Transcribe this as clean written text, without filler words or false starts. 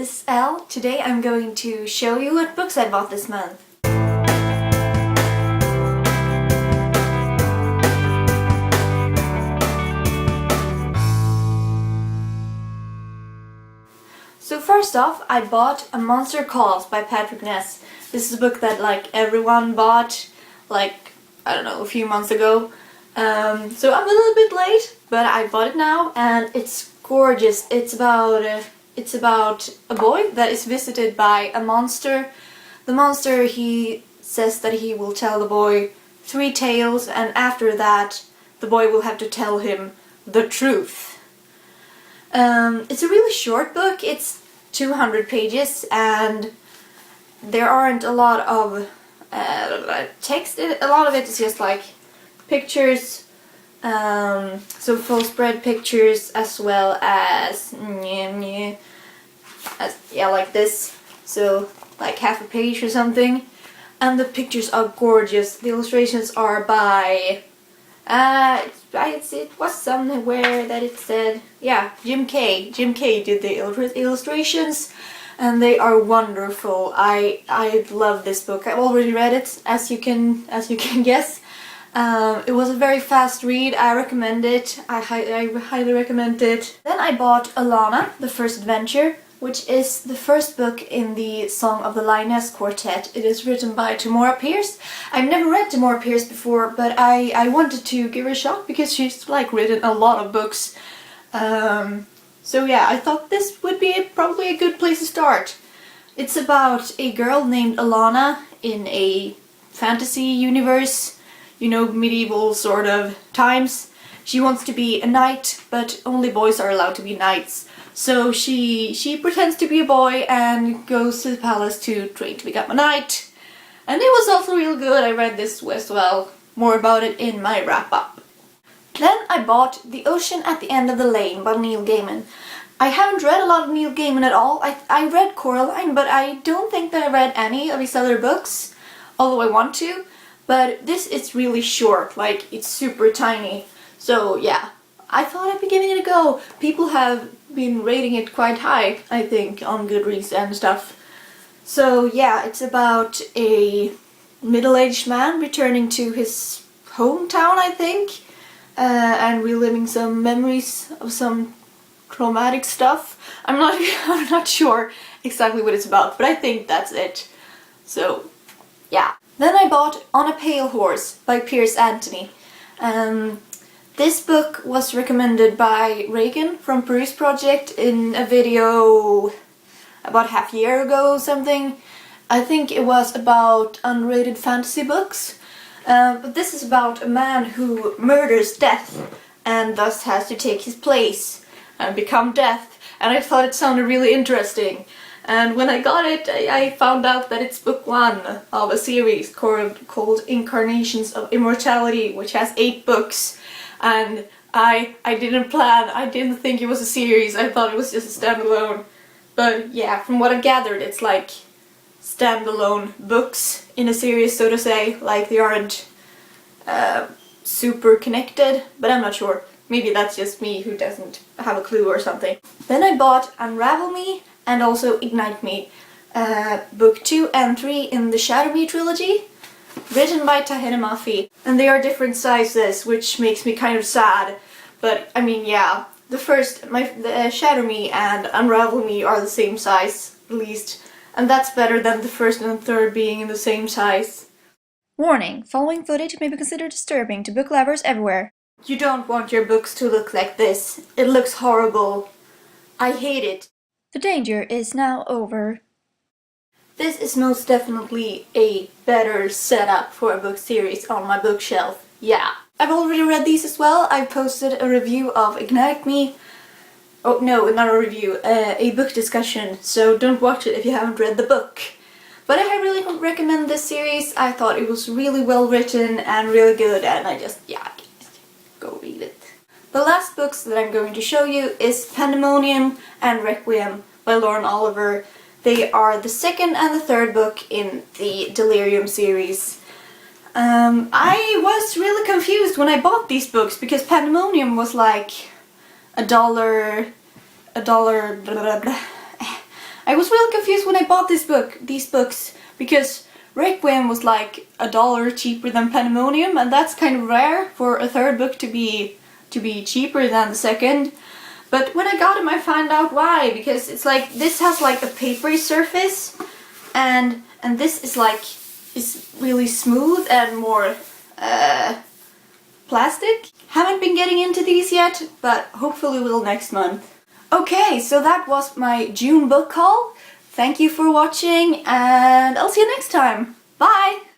this is Elle. Today I'm going to show you what books I bought this month. So first off, I bought A Monster Calls by Patrick Ness. This is a book that everyone bought I don't know, a few months ago. So I'm a little bit late, but I bought it now and it's gorgeous. It's about a boy that is visited by a monster. The monster, he says that he will tell the boy 3 tales, and after that the boy will have to tell him the truth. It's a really short book. It's 200 pages and there aren't a lot of text. A lot of it is just pictures, so full spread pictures, as well as like this, so half a page or something. And the pictures are gorgeous. The illustrations are by it was somewhere that it said, yeah, Jim Kay. Jim Kay did the illustrations, and they are wonderful. I love this book. I've already read it, as you can guess. It was a very fast read. I recommend it. I highly recommend it. Then I bought Alana, the First Adventure, which is the first book in the Song of the Lioness Quartet. It is written by Tamora Pierce. I've never read Tamora Pierce before, but I wanted to give her a shot because she's written a lot of books. So yeah, I thought this would be probably a good place to start. It's about a girl named Alana in a fantasy universe, you know, medieval sort of times. She wants to be a knight, but only boys are allowed to be knights. So she pretends to be a boy and goes to the palace to train to become a knight. And it was also real good. I read this as well. More about it in my wrap-up. Then I bought The Ocean at the End of the Lane by Neil Gaiman. I haven't read a lot of Neil Gaiman at all. I read Coraline, but I don't think that I read any of his other books, although I want to. But this is really short, it's super tiny. So yeah, I thought I'd be giving it a go. People have been rating it quite high, I think, on Goodreads and stuff. So yeah, it's about a middle-aged man returning to his hometown, I think, and reliving some memories of some traumatic stuff. I'm not sure exactly what it's about, but I think that's it. So yeah. Then I bought On a Pale Horse by Piers Anthony. This book was recommended by Reagan from Peruse Project in a video about half a year ago or something. I think it was about unrated fantasy books. But this is about a man who murders death and thus has to take his place and become death. And I thought it sounded really interesting. And when I got it, I found out that it's book 1 of a series called Incarnations of Immortality, which has 8 books. And I didn't think it was a series. I thought it was just a standalone. But yeah, from what I've gathered, it's standalone books in a series, so to say. They aren't super connected, but I'm not sure. Maybe that's just me who doesn't have a clue or something. Then I bought Unravel Me and also Ignite Me, book 2 and 3 in the Shadow Me trilogy, written by Tahina Mafi. And they are different sizes, which makes me kind of sad. But I mean, yeah, the Shadow Me and Unravel Me are the same size, at least. And that's better than the first and the third being in the same size. Warning, following footage may be considered disturbing to book lovers everywhere. You don't want your books to look like this. It looks horrible. I hate it. The danger is now over. This is most definitely a better setup for a book series on my bookshelf. Yeah. I've already read these as well. I posted a review of Ignite Me. Oh no, not a review, a book discussion, so don't watch it if you haven't read the book. But I really recommend this series. I thought it was really well written and really good, and go read it. The last books that I'm going to show you is Pandemonium and Requiem by Lauren Oliver. They are the second and the third book in the Delirium series. I was really confused when I bought these books because Pandemonium was $1, blah, blah, blah. I was really confused when I bought these books, because Requiem was like $1 cheaper than Pandemonium, and that's kind of rare for a third book to be cheaper than the second. But when I got them, I found out why, because it's like this has like a papery surface, and this is like really smooth and more plastic. Haven't been getting into these yet, but hopefully will next month. Okay, so that was my June book haul. Thank you for watching, and I'll see you next time. Bye!